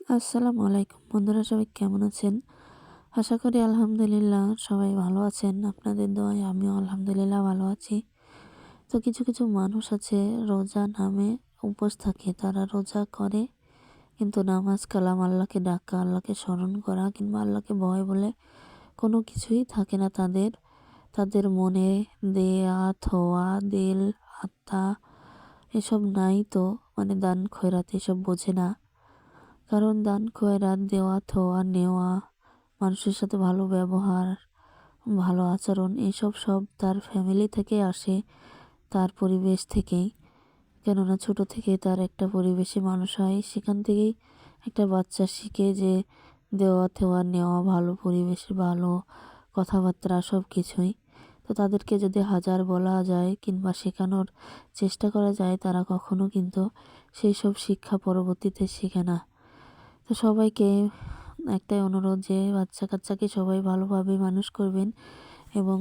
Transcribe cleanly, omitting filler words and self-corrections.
আসসালামু আলাইকুম বন্ধুরা, সবাই কেমন আছেন? আশা করি আলহামদুলিল্লাহ সবাই ভালো আছেন। আপনাদের দোয়ায় আমিও আলহামদুলিল্লাহ ভালো আছি। তো কিছু কিছু মানুষ আছে রোজা নামে উপোস থাকে, তারা রোজা করে কিন্তু নামাজ কালাম, আল্লাহকে ডাকা, আল্লাহকে স্মরণ করা কিংবা আল্লাহকে ভয় বলে কোনো কিছুই থাকে না তাদের। তাদের মনে দেয়া থোয়া দিল আত্মা এসব নাই, তো মানে দান খয়রাত এসব বোঝে না। কারণ দান খয়রাত দেওয়া থোয়া নেওয়া, মানুষের সাথে ভালো ব্যবহার, ভালো আচরণ এসব সব তার ফ্যামিলি থেকে আসে, তার পরিবেশ থেকেই। কেননা ছোট থেকে তার একটা পরিবেশে মানুষ হয়, সেখান থেকেই একটা বাচ্চা শিখে যে দেওয়া থেওয়া নেওয়া, ভালো পরিবেশে ভালো কথাবার্তা সব কিছুই। তো তাদেরকে যদি হাজার বলা যায় কিংবা শেখানোর চেষ্টা করা যায়, তারা কখনো কিন্তু সেই সব শিক্ষা পরবর্তীতে শেখে না। তো সবাইকে একটাই অনুরোধ যে বাচ্চা কাচ্চাকে সবাই ভালোভাবে মানুষ করবেন এবং